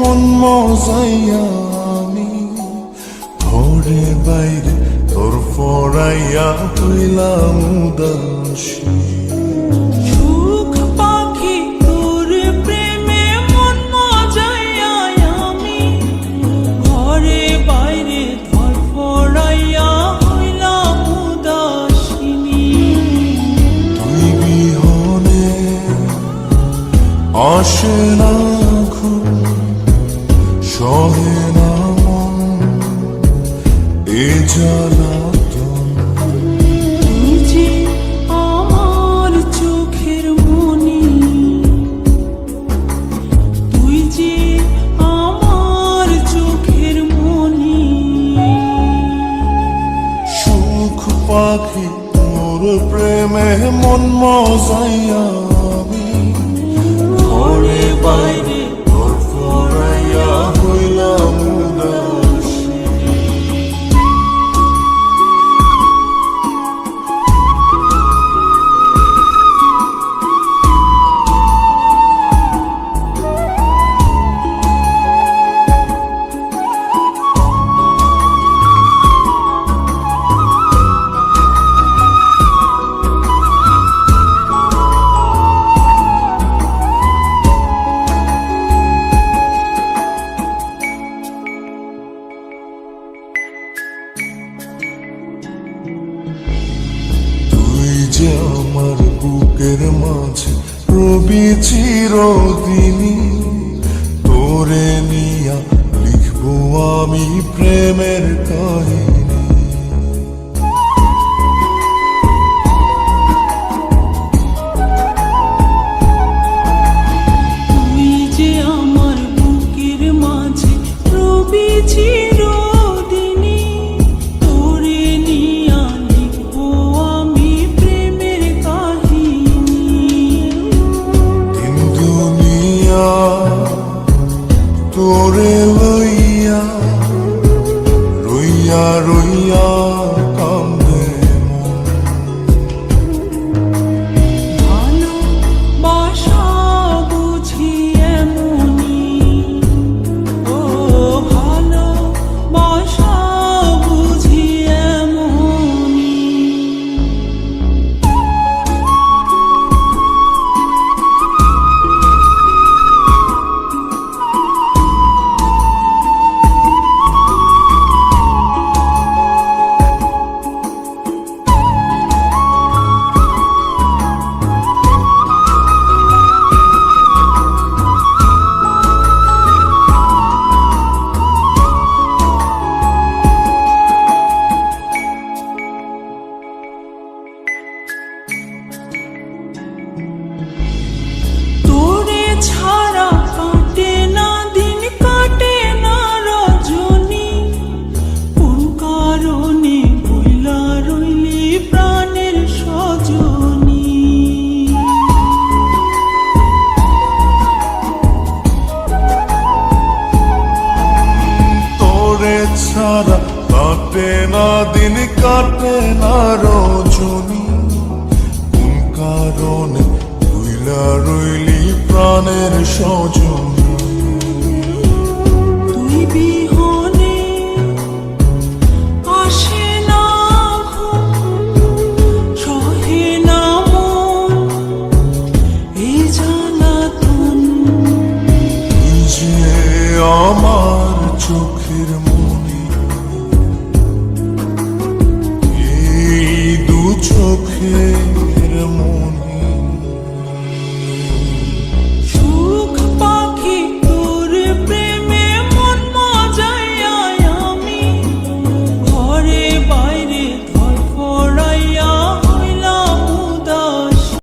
মন মজাইয়া আমি ঘরে বাইরে তোর ফরাইয়া হইলাম উদাসী। সুখ পাখি তোর প্রেমে মন মজাইয়া আমি ঘরে বাইরে ধর ফরাইয়া হইলাম উদাসিনী। তুই বিহনে আসে না ঘুম, সহে না মন এ জ্বালাতন। তুই যে আমার চোখের মনি, তুই যে আমার চোখের মনি। সুখ পাখি তোর প্রেমে মন মজাইয়া আমি ঘরে বাইরে তোর ফরাইয়া হইলাম উদাসী। তুই যে আমার বুকের মাঝে রবি চিরদিনই, তোরে নিয়া লিখবো আমি প্রেমের কাহিনী। তুই যে আমার বুকের মাঝে রবি চিরদিনই, তোরে নিয়া লিখবো আমি প্রেমের কাহিনী। দিন দুনিয়া তোরে লইয়া রইয়া রইয়া কান্দে মন। ভালোবাসা বুঝি এমনি, ও ভালোবাসা বুঝি এমনি। তোরে ছাড়া কাটে না দিন, কাটে না রজনী। কোন কারণে বইলা রইলি প্রাণের সজনী। তোরে ছাড়া কাটে না দিন, কাটে না রজনী। কোন কারণে ভুইলা রইলি প্রাণের সজনী। তুই বিহনে আসে না ঘুম, সহে না মন এই জ্বালাতন। তুই যে আমার চোখের